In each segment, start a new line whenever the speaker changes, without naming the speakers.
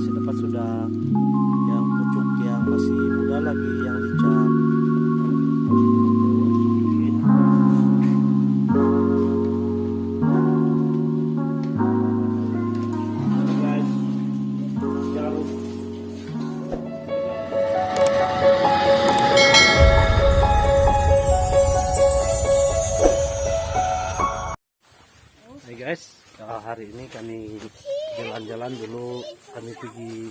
guys, dapat sudah yang pucuk yang masih muda lagi yang licak. Hai guys, hari ini kami jalan-jalan dulu, kami pergi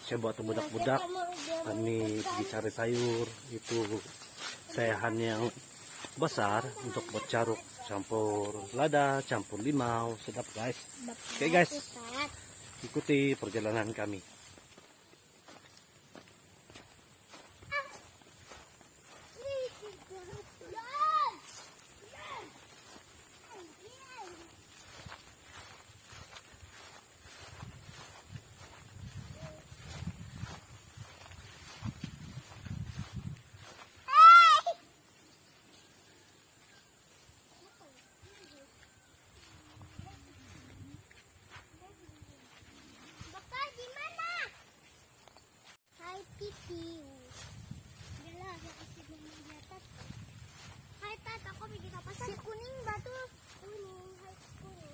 coba tuh budak-budak, kami pergi cari sayur, itu sayahan yang besar untuk buat caruk, campur lada, campur limau, sedap guys. Oke guys, ikuti perjalanan kami.
Hai Tat, aku pergi ke pasar. Si kuning batu. Kuning, hai kuning.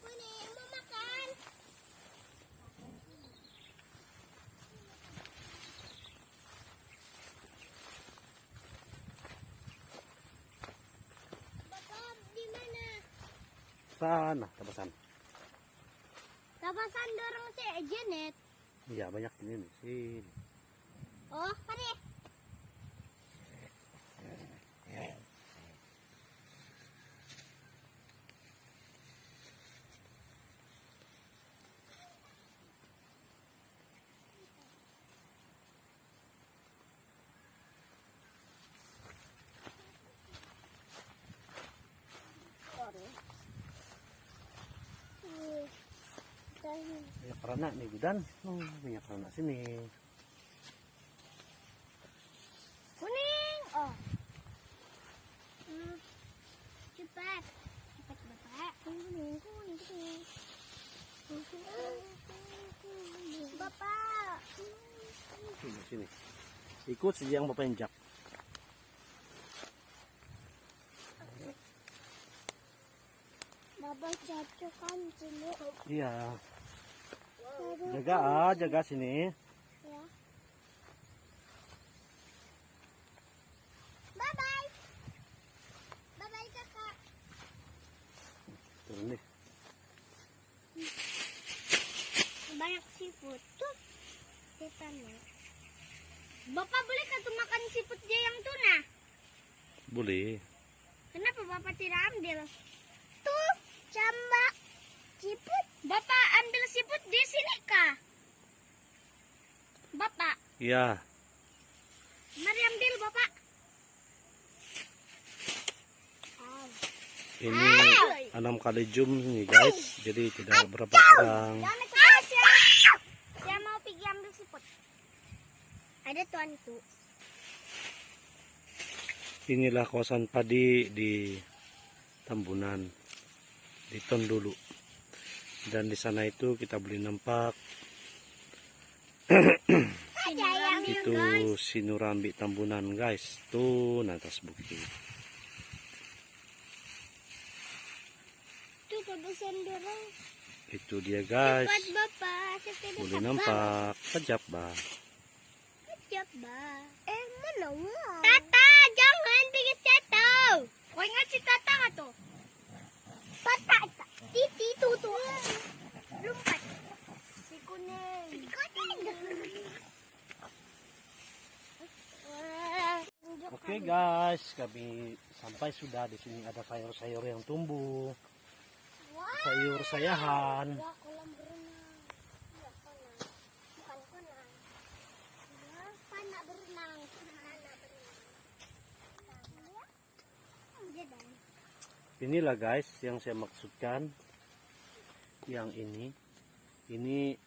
Kuning, mau makan. Bapak di mana?
Sana, tabasan.
Tabasan dorong si Janet.
Iya banyak ini nih, sini.
Oh, pare.
Banyak kerana nih Gudan, banyak kerana sini.
Kuning. Oh. Cepat. Cepat Bapak. Kuning. Bapak.
Sini. Ikut si yang bapak injak.
Bapak jatuh kan sini.
Iya. Jaga sini.
Ya. Bye-bye. Bye-bye kakak.
Turun nih.
Banyak seafood tuh. Ikannya. Bapak boleh kan tuh makan seafood dia yang tuna?
Boleh.
Kenapa Bapak tidak ambil? Tuh, jambak seafood. Bapak ambil seafood di sini kah? Bapak,
Iya.
mari ambil Bapak.
Ini 6 kali zoom nih guys. Jadi tidak berapa kurang.
Saya mau pergi ambil seafood. Ada tuanku.
Inilah kawasan padi di Tambunan, di Tondulu. Dan di sana itu kita beli nempak. Itu Sinurambi Tambunan guys. Tuh atas bukit.
Tuh bagusan dorong.
Itu dia guys.
Cepat Bapak.
Boleh nampak. Kejap bah.
Kejap bah. Mana Tata, jangan pergi situ. Kau ingat si Tata nggak tuh? Tata, Titi tuh. Lompat. Si kuning.
Oke guys, kami sampai sudah. Di sini ada sayur-sayur yang tumbuh. Sayur sayahan.
Ada kolam berenang. Iya, kolam. Bukan kolam. Ya, panak berenang.
Inilah guys yang saya maksudkan. Yang ini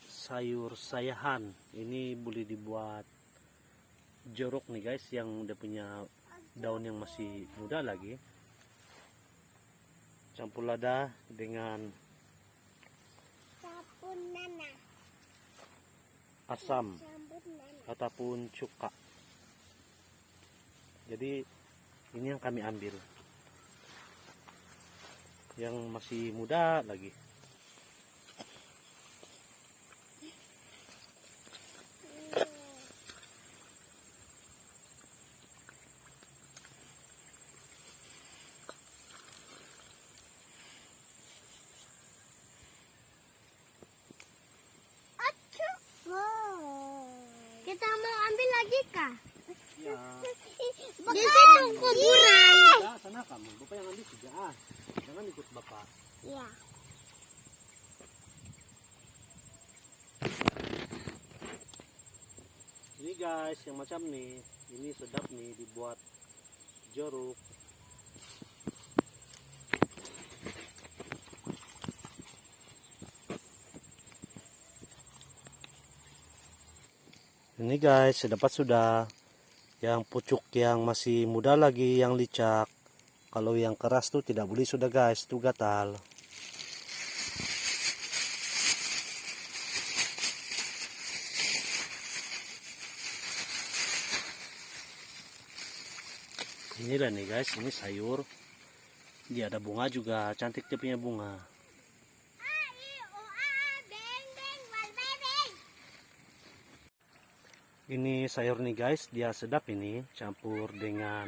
sayur sayahan. Ini boleh dibuat jeruk nih guys, yang udah punya daun yang masih muda lagi. campur lada dengan
Sabun nana.
asam
Sabun nana.
ataupun cuka. Jadi ini yang kami ambil, yang masih muda lagi.
Kita mau ambil lagi kah?
Ya,
Di situ kuburan.
sana kamu, bapak yang ambil sudah. Jangan ikut bapak.
Iya.
Ini guys, yang macam nih, ini sedap nih dibuat jeruk. Ini guys, dapat sudah. Yang pucuk yang masih muda lagi, yang licak. Kalau yang keras tuh tidak boleh sudah guys, itu gatal. Inilah nih guys, ini sayur. Dia ada bunga juga, cantik dia punya bunga. Ini sayur nih guys, dia sedap ini, campur dengan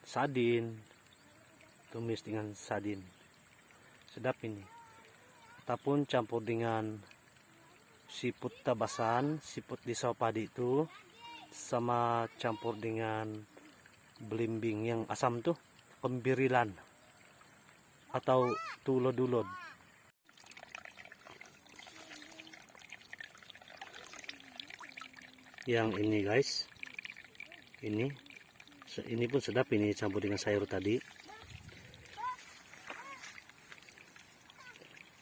sardin, tumis dengan sardin, sedap ini. Ataupun campur dengan siput tabasan, siput di sawah padi itu, sama campur dengan belimbing yang asam tuh, pembirilan atau tulod-tulod. Yang ini guys, ini pun sedap ini, campur dengan sayur tadi.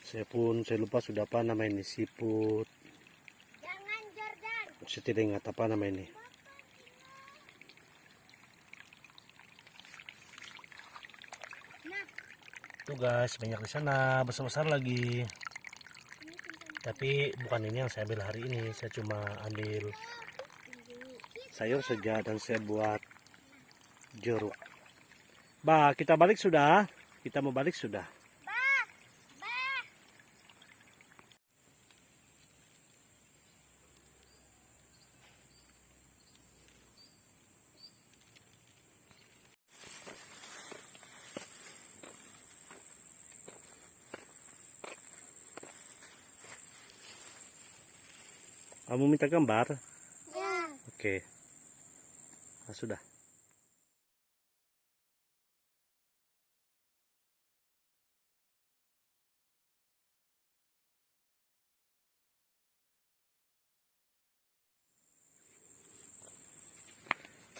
Saya lupa sudah apa nama ini, siput.
Jangan Jordan.
Saya tidak ingat apa nama ini.
Nah,
Tuh guys, banyak di sana, besar-besar lagi. Tapi bukan ini yang saya ambil hari ini, saya cuma ambil sayur saja dan saya buat jeruk. Bah, kita balik sudah. Kita mau balik sudah.
bah, bah.
Kamu minta gambar?
Ya.
Oke. Nah, sudah.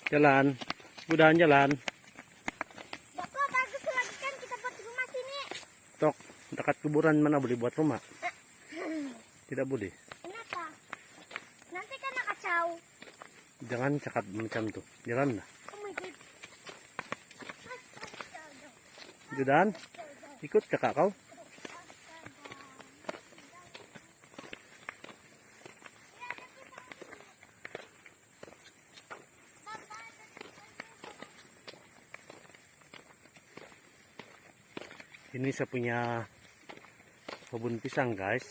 Jalan. Mudahan jalan.
Bapak bagus lagi kan kita buat rumah sini.
Tok, dekat kuburan mana boleh buat rumah? Tidak boleh.
Kenapa? Nanti kena kacau.
Jangan cakap macam tuh. Jalan lah.
Oh my god.
Judan, ikut kakak kau. Ini saya punya kebun pisang guys.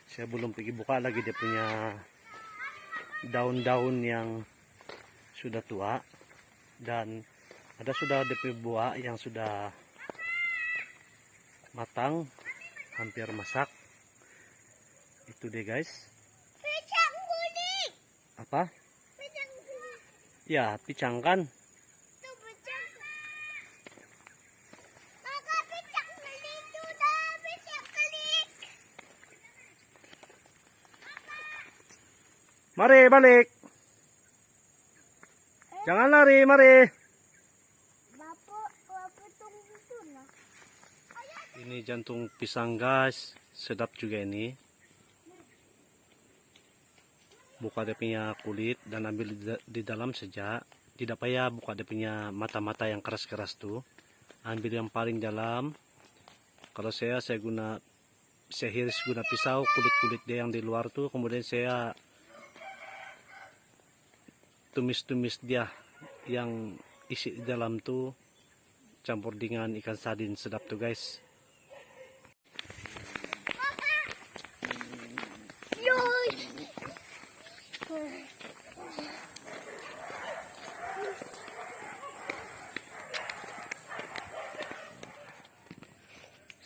Saya belum pergi buka lagi, dia punya daun-daun yang sudah tua. Dan ada sudah DP buah yang sudah matang, hampir masak. Itu deh guys.
Pisang kuning.
Apa?
Pisang kuning.
Ya, pisang kan.
Tuh pisang. Kakak pisang kuning sudah. Pisang kuning.
Mari balik. Jangan lari, mari.
Bapak tunggu itu nah.
Ini jantung pisang guys, sedap juga ini. Buka dia punya kulit dan ambil di dalam saja. Tidak payah buka dia punya mata-mata yang keras-keras tuh. ambil yang paling dalam. Kalau saya hiris guna pisau kulit-kulit dia yang di luar tuh, kemudian saya tumis-tumis dia yang isi di dalam tuh, campur dengan ikan sardin, sedap tuh guys.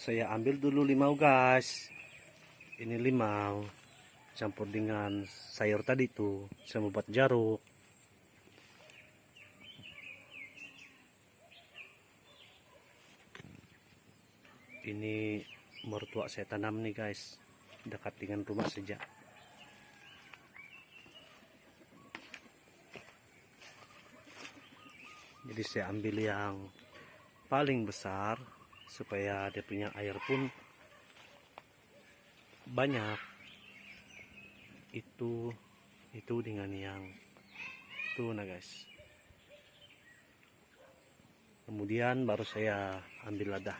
Saya ambil dulu limau guys. Ini limau campur dengan sayur tadi tuh, saya membuat jeruk. Ini mertua saya tanam nih guys, dekat dengan rumah saja. Jadi saya ambil yang paling besar supaya dia punya air pun banyak. Itu dengan yang itu nah guys. Kemudian baru saya ambil lada.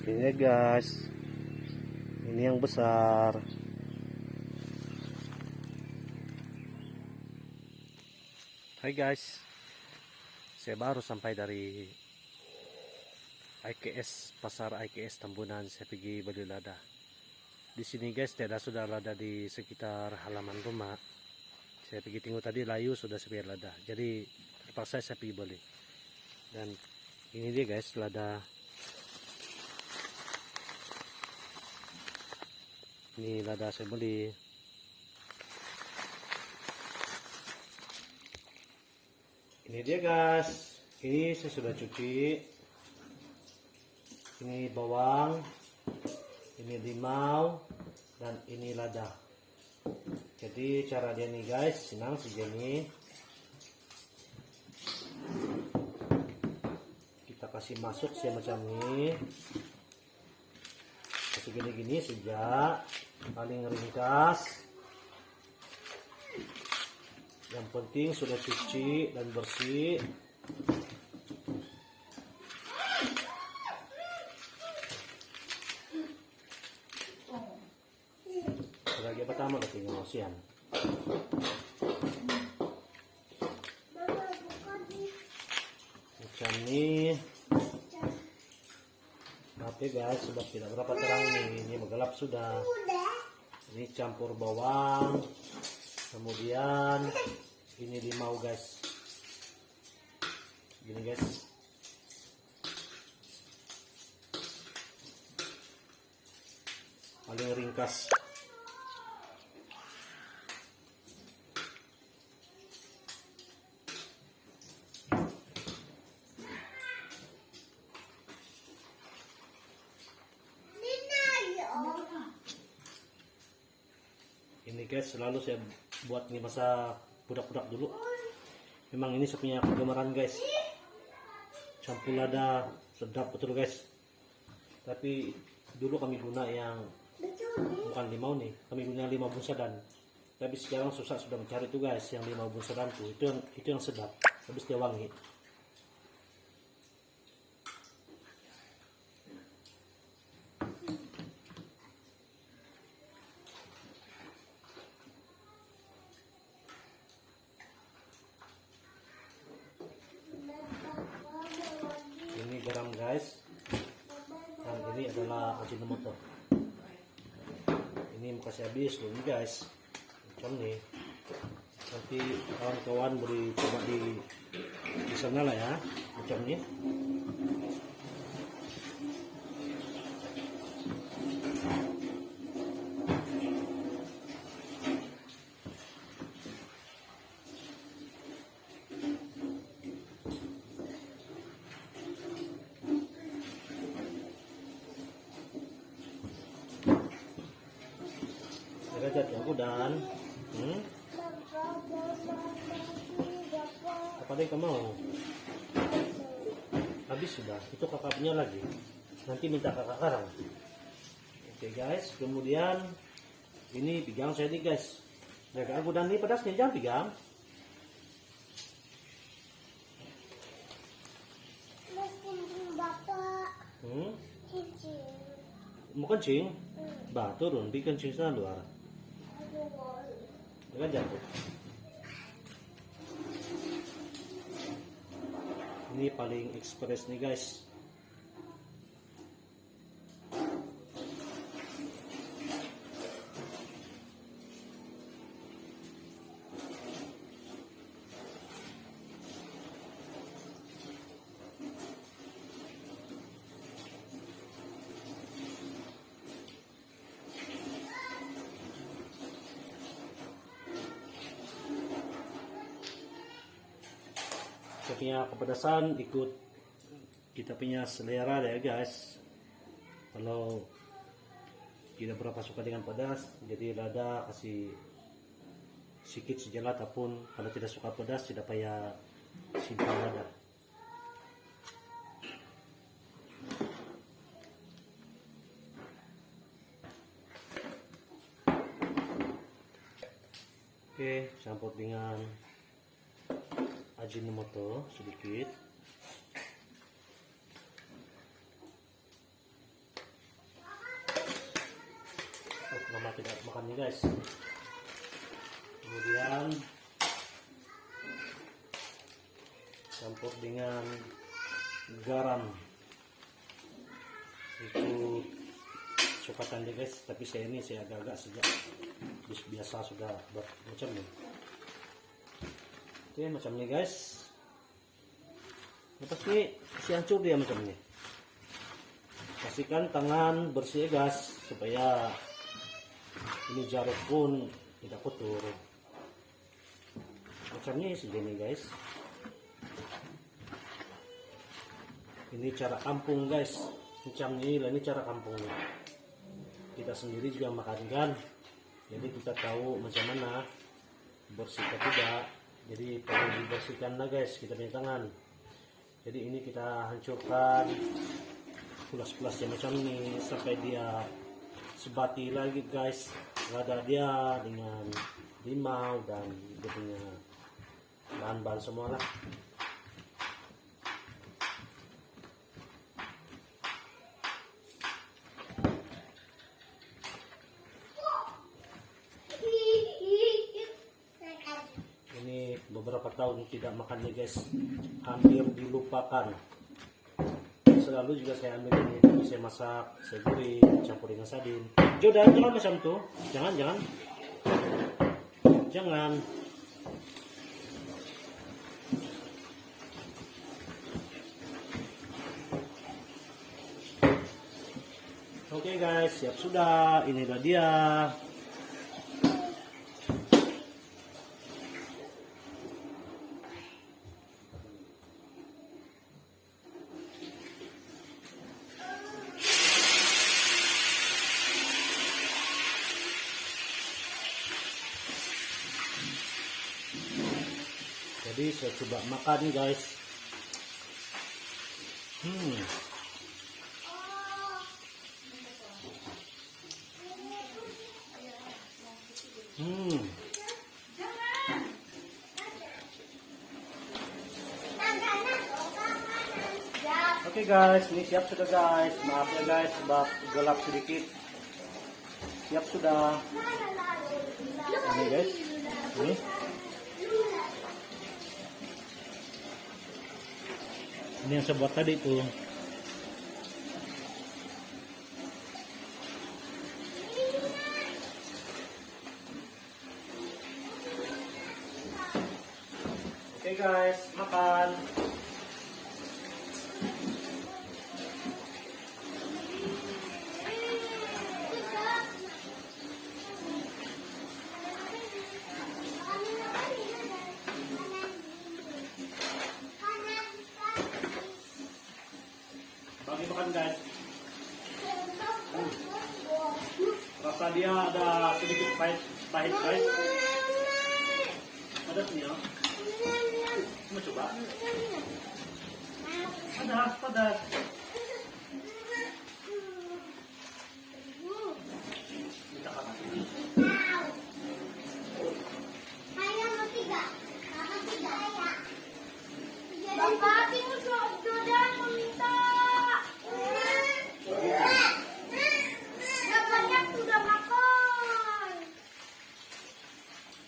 Ini guys, ini yang besar. Hai guys, saya baru sampai dari IKS, pasar IKS Tambunan. Saya pergi beli lada. Di sini guys, sudah lada di sekitar halaman rumah. Saya pergi tengok tadi layu sudah sepiar lada. Jadi terpaksa saya pergi beli. Dan ini dia guys, lada. Ini lada saya beli. Ini dia guys. Ini saya sudah cuci. Ini bawang, ini limau, dan ini lada. Jadi cara dia nih guys, senang saja nih. Kita kasih masuk macam ini. Kasih gini-gini saja. Paling ringkas. Yang penting sudah cuci dan bersih. Lagi pertama kasih ngosian. Macam ini. Maaf ya guys, sudah tidak berapa terang nih. Ini menggelap sudah. Ini campur bawang, kemudian ini limau guys. Gini guys. Paling ringkas. Ini guys, selalu saya buat nih masa budak-budak dulu. Memang ini saya punya kegemaran guys. Campur lada sedap betul guys. Tapi dulu kami guna yang bukan limau nih, kami guna limau bunsadan. Tapi sekarang susah sudah mencari tuh guys, yang limau bunsadan tuh. Itu yang sedap. Habis dia wangi. Garam guys, dan ini adalah ajinomoto. Ini mau kasih habis dulu guys, macam nih. Nanti kawan-kawan boleh coba di sana lah ya, macam ini. Agad ako dan. Apa deh kamu mau? Habis sudah. Itu kakaknya lagi. Nanti minta kakak karang. Oke guys, kemudian ini pegang saya nih guys. Jaga aku dan ini pedasnya jangan pegang. Mau kencing? Bah, turun, di kencing sana luar. Jangan jatuh. Ini paling ekspres nih guys. Kita punya kepedasan ikut kita punya selera ya guys. Kalau tidak berapa suka dengan pedas, jadi lada kasih sedikit sejelas, ataupun kalau tidak suka pedas tidak payah simpan lada. Oke, campur dengan Ajinomoto sedikit. Oh, mama tidak makan nih guys. Kemudian campur dengan garam. Itu sukatan deh guys, tapi saya agak-agak sejak biasa sudah macam ini. Oke, macam ini guys. Lepas ini kasih hancur dia macam ini. Pastikan tangan bersih guys, supaya ini jeruk pun tidak kotor. Macam ini segini guys. Ini cara kampung guys. Macam ini cara kampungnya. Kita sendiri juga makan kan. Jadi kita tahu macam mana bersih atau tidak. Jadi perlu dibersihkan lah guys kita punya tangan. Jadi ini kita hancurkan pulas-pulasnya macam ini sampai dia sebati lagi guys. Lada dia dengan limau dan dia punya bahan-bahan semua lah. Beberapa tahun tidak makan nih guys, hampir dilupakan. Selalu juga saya ambil ini, saya masak, saya goreng, campur dengan sardin. Jangan macam tuh, jangan. Oke guys, siap sudah. Inilah dia. Jadi saya coba makan guys. Oke guys, ini siap sudah guys. Maaf ya guys, sebab gelap sedikit. Siap sudah. Ini guys, ini. Ini yang saya buat tadi tuh. Oke guys, makan. Bagi makan guys. Rasa Rasa dia ada sedikit pahit guys. Ada punya. Mau coba? Padas. Kita kasih.
Bapak, timu sudah meminta. Yang banyak sudah makan.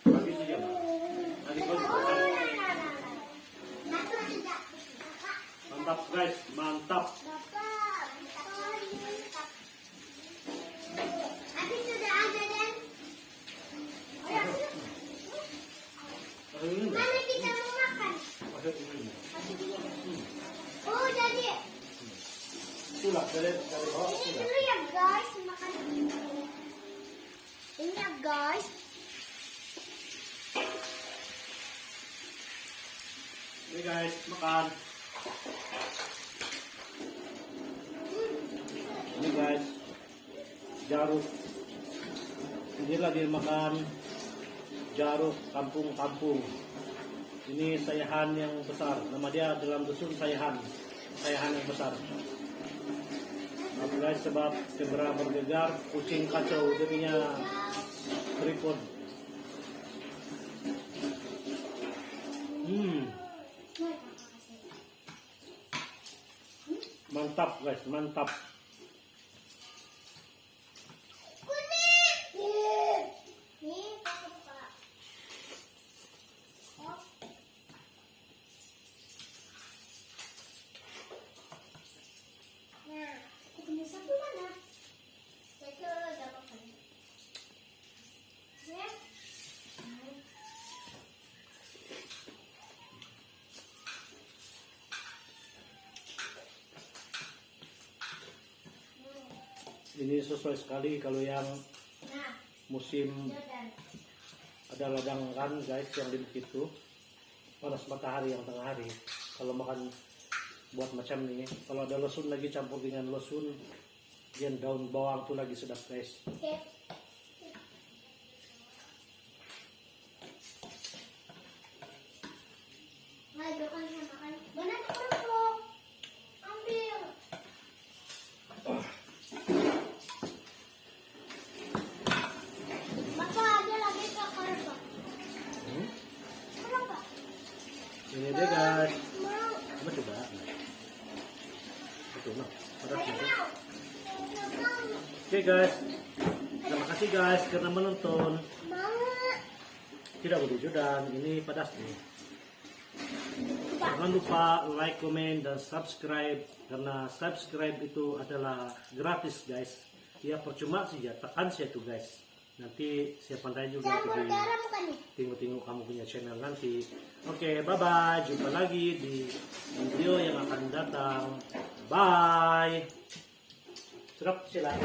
Habis saja, Mbak. Nanti kau makan. Mantap guys, mantap.
Habis sudah ada dan. Mana kita mau makan? Oh jadi.
Itulah dari bawah
Ini
sudah.
dulu ya guys, makan. Ini ya guys.
Ini guys, makan. Ini guys, jaruk. Inilah dia makan jaruk kampung-kampung. Ini sayahan yang besar. Nama dia dalam dusun sayahan yang besar. Maaf guys, sebab kamera bergegar, kucing kacau, dia punya tripod. Mantap guys, mantap. Ini sesuai sekali kalau yang musim ada ladang kan guys yang di begitu panas matahari yang tengah hari. Kalau makan buat macam ini, kalau ada lehsun lagi campur dengan lehsun dan daun bawang tuh lagi sedap guys. Ini deh guys. Coba coba. Betul nah. Oke guys. Terima kasih guys karena menonton. Tidak begitu dan ini pedas nih. Jangan lupa like, comment, dan subscribe karena subscribe itu adalah gratis guys. Ya percuma saja tekan saya tuh guys. Nanti saya pandai juga tengok-tengok kamu punya channel nanti. Oke, bye-bye. Jumpa lagi di video yang akan datang. Bye. Sedap sila.